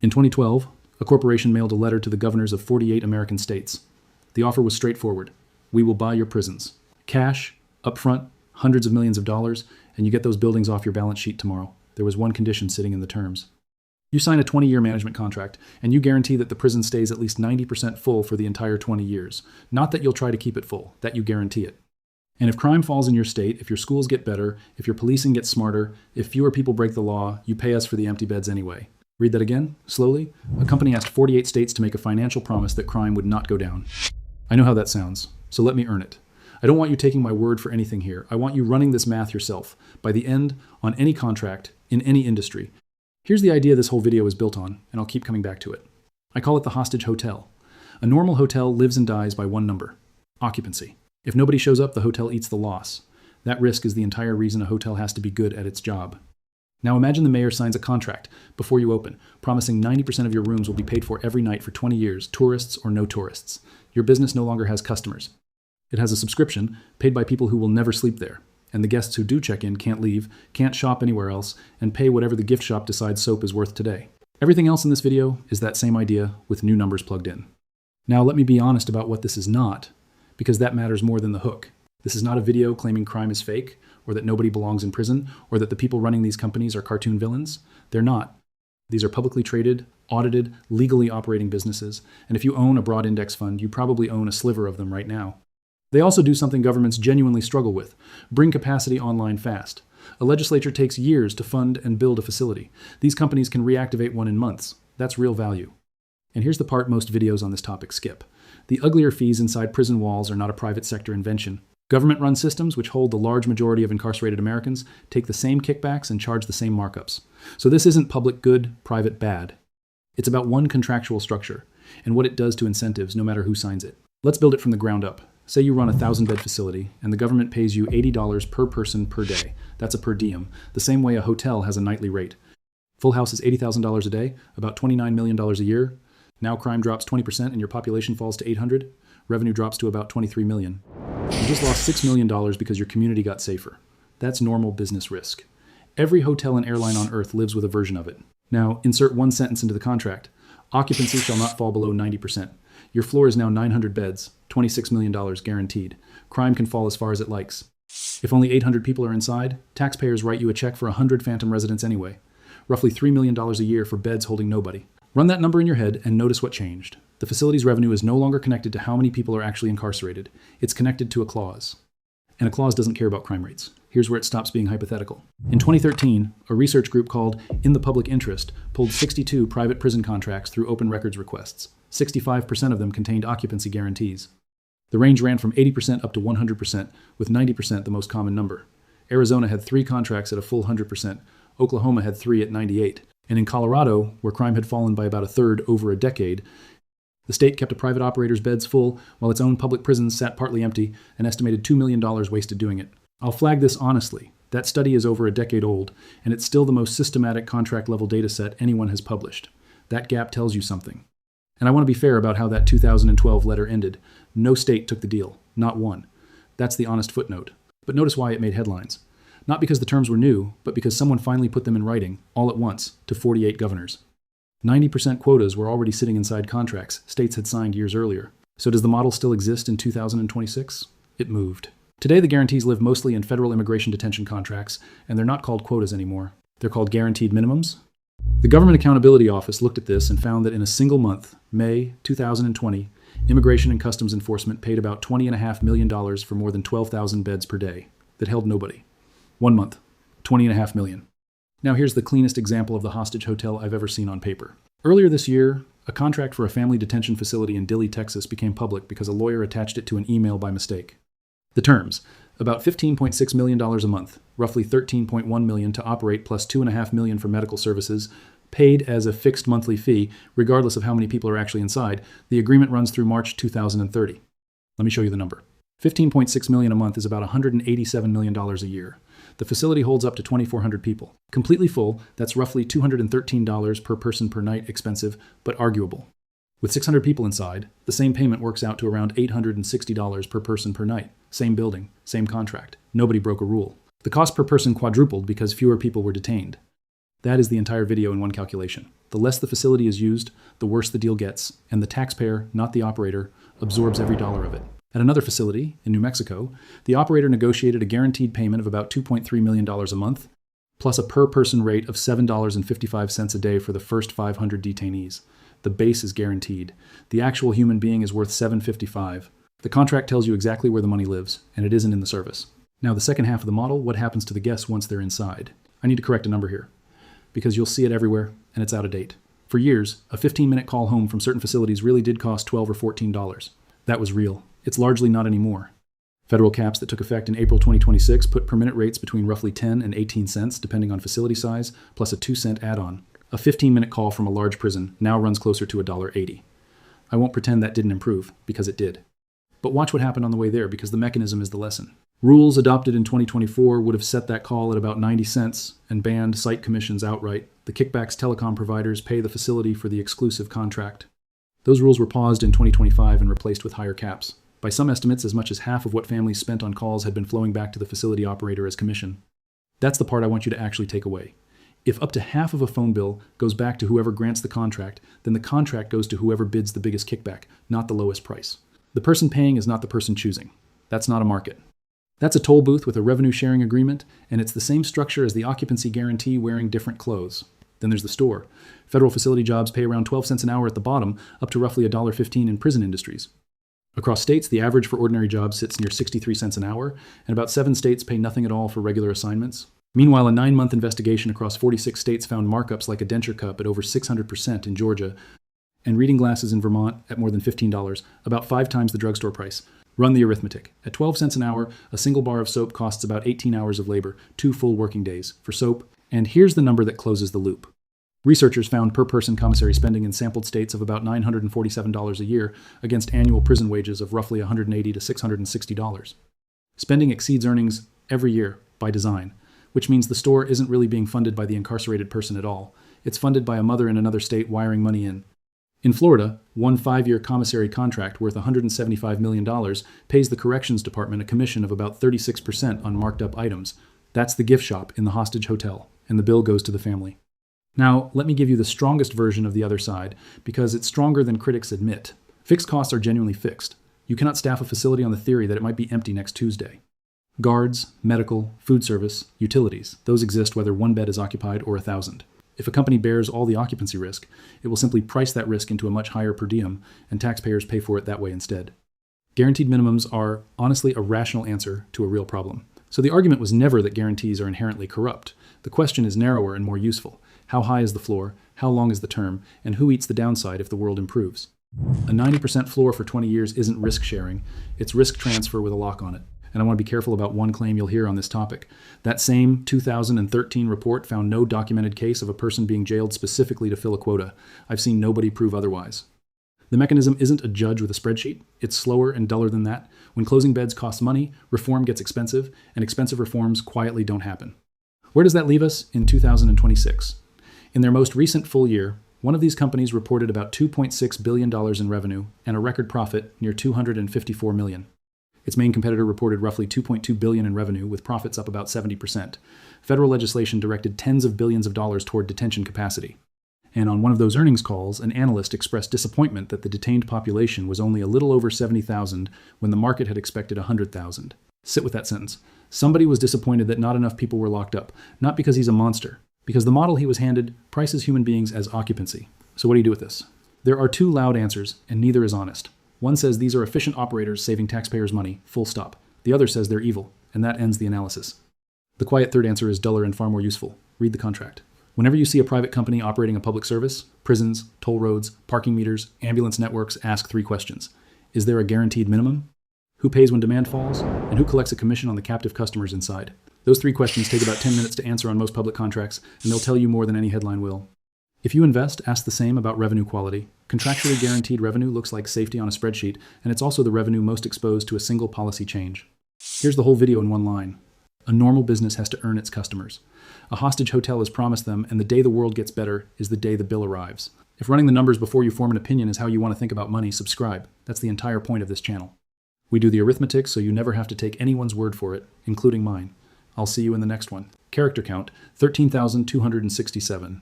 In 2012, a corporation mailed a letter to the governors of 48 American states. The offer was straightforward. We will buy your prisons. Cash, upfront, hundreds of millions of dollars, and you get those buildings off your balance sheet tomorrow. There was one condition sitting in the terms. You sign a 20-year management contract, and you guarantee that the prison stays at least 90% full for the entire 20 years. Not that you'll try to keep it full, that you guarantee it. And if crime falls in your state, if your schools get better, if your policing gets smarter, if fewer people break the law, you pay us for the empty beds anyway. Read that again, slowly. A company asked 48 states to make a financial promise that crime would not go down. I know how that sounds, so let me earn it. I don't want you taking my word for anything here. I want you running this math yourself. By the end, on any contract, in any industry. Here's the idea this whole video is built on, and I'll keep coming back to it. I call it the hostage hotel. A normal hotel lives and dies by one number: occupancy. If nobody shows up, the hotel eats the loss. That risk is the entire reason a hotel has to be good at its job. Now imagine the mayor signs a contract before you open, promising 90% of your rooms will be paid for every night for 20 years, tourists or no tourists. Your business no longer has customers. It has a subscription paid by people who will never sleep there. And the guests who do check in can't leave, can't shop anywhere else, and pay whatever the gift shop decides soap is worth today. Everything else in this video is that same idea with new numbers plugged in. Now let me be honest about what this is not, because that matters more than the hook. This is not a video claiming crime is fake, or that nobody belongs in prison, or that the people running these companies are cartoon villains. They're not. These are publicly traded, audited, legally operating businesses, and if you own a broad index fund, you probably own a sliver of them right now. They also do something governments genuinely struggle with: bring capacity online fast. A legislature takes years to fund and build a facility. These companies can reactivate one in months. That's real value. And here's the part most videos on this topic skip. The uglier fees inside prison walls are not a private sector invention. Government-run systems, which hold the large majority of incarcerated Americans, take the same kickbacks and charge the same markups. So this isn't public good, private bad. It's about one contractual structure and what it does to incentives, no matter who signs it. Let's build it from the ground up. Say you run a 1,000-bed facility, and the government pays you $80 per person per day. That's a per diem, the same way a hotel has a nightly rate. Full house is $80,000 a day, about $29 million a year. Now crime drops 20% and your population falls to 800. Revenue drops to about $23 million. You just lost $6 million because your community got safer. That's normal business risk. Every hotel and airline on earth lives with a version of it. Now, insert one sentence into the contract. Occupancy shall not fall below 90%. Your floor is now 900 beds, $26 million guaranteed. Crime can fall as far as it likes. If only 800 people are inside, taxpayers write you a check for 100 phantom residents anyway. Roughly $3 million a year for beds holding nobody. Run that number in your head and notice what changed. The facility's revenue is no longer connected to how many people are actually incarcerated. It's connected to a clause. And a clause doesn't care about crime rates. Here's where it stops being hypothetical. In 2013, a research group called In the Public Interest pulled 62 private prison contracts through open records requests. 65% of them contained occupancy guarantees. The range ran from 80% up to 100%, with 90% the most common number. Arizona had 3 contracts at a full 100%. Oklahoma had 3 at 98%. And in Colorado, where crime had fallen by about a third over a decade, the state kept a private operator's beds full, while its own public prisons sat partly empty, an estimated $2 million wasted doing it. I'll flag this honestly. That study is over a decade old, and it's still the most systematic contract-level data set anyone has published. That gap tells you something. And I want to be fair about how that 2012 letter ended. No state took the deal. Not one. That's the honest footnote. But notice why it made headlines. Not because the terms were new, but because someone finally put them in writing, all at once, to 48 governors. 90% quotas were already sitting inside contracts states had signed years earlier. So does the model still exist in 2026? It moved. Today, the guarantees live mostly in federal immigration detention contracts, and they're not called quotas anymore. They're called guaranteed minimums. The Government Accountability Office looked at this and found that in a single month, May 2020, Immigration and Customs Enforcement paid about $20.5 million for more than 12,000 beds per day that held nobody. 1 month, $20.5 million. Now here's the cleanest example of the hostage hotel I've ever seen on paper. Earlier this year, a contract for a family detention facility in Dilley, Texas became public because a lawyer attached it to an email by mistake. The terms: about $15.6 million a month, roughly $13.1 million to operate plus $2.5 million for medical services, paid as a fixed monthly fee, regardless of how many people are actually inside. The agreement runs through March 2030. Let me show you the number. $15.6 million a month is about $187 million a year. The facility holds up to 2,400 people. Completely full, that's roughly $213 per person per night expensive, but arguable. With 600 people inside, the same payment works out to around $860 per person per night. Same building, same contract. Nobody broke a rule. The cost per person quadrupled because fewer people were detained. That is the entire video in one calculation. The less the facility is used, the worse the deal gets, and the taxpayer, not the operator, absorbs every dollar of it. At another facility, in New Mexico, the operator negotiated a guaranteed payment of about $2.3 million a month, plus a per-person rate of $7.55 a day for the first 500 detainees. The base is guaranteed. The actual human being is worth $7.55. The contract tells you exactly where the money lives, and it isn't in the service. Now, the second half of the model, what happens to the guests once they're inside? I need to correct a number here, because you'll see it everywhere, and it's out of date. For years, a 15-minute call home from certain facilities really did cost $12 or $14. That was real. It's largely not anymore. Federal caps that took effect in April 2026 put per minute rates between roughly 10 and 18 cents, depending on facility size, plus a 2-cent add-on. A 15-minute call from a large prison now runs closer to $1.80. I won't pretend that didn't improve, because it did. But watch what happened on the way there, because the mechanism is the lesson. Rules adopted in 2024 would have set that call at about 90 cents and banned site commissions outright. The kickbacks telecom providers pay the facility for the exclusive contract. Those rules were paused in 2025 and replaced with higher caps. By some estimates, as much as half of what families spent on calls had been flowing back to the facility operator as commission. That's the part I want you to actually take away. If up to half of a phone bill goes back to whoever grants the contract, then the contract goes to whoever bids the biggest kickback, not the lowest price. The person paying is not the person choosing. That's not a market. That's a toll booth with a revenue sharing agreement, and it's the same structure as the occupancy guarantee wearing different clothes. Then there's the store. Federal facility jobs pay around 12 cents an hour at the bottom, up to roughly $1.15 in prison industries. Across states, the average for ordinary jobs sits near 63 cents an hour, and about 7 states pay nothing at all for regular assignments. Meanwhile, a 9-month investigation across 46 states found markups like a denture cup at over 600% in Georgia, and reading glasses in Vermont at more than $15, about 5 times the drugstore price. Run the arithmetic. At 12 cents an hour, a single bar of soap costs about 18 hours of labor, 2 full working days for soap. And here's the number that closes the loop. Researchers found per-person commissary spending in sampled states of about $947 a year against annual prison wages of roughly $180 to $660. Spending exceeds earnings every year by design, which means the store isn't really being funded by the incarcerated person at all. It's funded by a mother in another state wiring money in. In Florida, one 5-year commissary contract worth $175 million pays the corrections department a commission of about 36% on marked up items. That's the gift shop in the hostage hotel, and the bill goes to the family. Now, let me give you the strongest version of the other side, because it's stronger than critics admit. Fixed costs are genuinely fixed. You cannot staff a facility on the theory that it might be empty next Tuesday. Guards, medical, food service, utilities, those exist whether one bed is occupied or 1,000. If a company bears all the occupancy risk, it will simply price that risk into a much higher per diem, and taxpayers pay for it that way instead. Guaranteed minimums are, honestly, a rational answer to a real problem. So the argument was never that guarantees are inherently corrupt. The question is narrower and more useful. How high is the floor? How long is the term? And who eats the downside if the world improves? A 90% floor for 20 years isn't risk sharing. It's risk transfer with a lock on it. And I want to be careful about one claim you'll hear on this topic. That same 2013 report found no documented case of a person being jailed specifically to fill a quota. I've seen nobody prove otherwise. The mechanism isn't a judge with a spreadsheet. It's slower and duller than that. When closing beds costs money, reform gets expensive, and expensive reforms quietly don't happen. Where does that leave us in 2026? In their most recent full year, one of these companies reported about $2.6 billion in revenue and a record profit near $254 million. Its main competitor reported roughly $2.2 billion in revenue, with profits up about 70%. Federal legislation directed tens of billions of dollars toward detention capacity. And on one of those earnings calls, an analyst expressed disappointment that the detained population was only a little over 70,000 when the market had expected 100,000. Sit with that sentence. Somebody was disappointed that not enough people were locked up, not because he's a monster, because the model he was handed prices human beings as occupancy. So what do you do with this? There are 2 loud answers, and neither is honest. One says these are efficient operators saving taxpayers money, full stop. The other says they're evil, and that ends the analysis. The quiet third answer is duller and far more useful. Read the contract. Whenever you see a private company operating a public service, prisons, toll roads, parking meters, ambulance networks, ask 3 questions. Is there a guaranteed minimum? Who pays when demand falls? And who collects a commission on the captive customers inside? Those 3 questions take about 10 minutes to answer on most public contracts, and they'll tell you more than any headline will. If you invest, ask the same about revenue quality. Contractually guaranteed revenue looks like safety on a spreadsheet, and it's also the revenue most exposed to a single policy change. Here's the whole video in one line. A normal business has to earn its customers. A hostage hotel is promised them, and the day the world gets better is the day the bill arrives. If running the numbers before you form an opinion is how you want to think about money, subscribe. That's the entire point of this channel. We do the arithmetic so you never have to take anyone's word for it, including mine. I'll see you in the next one. Character count, 13,267.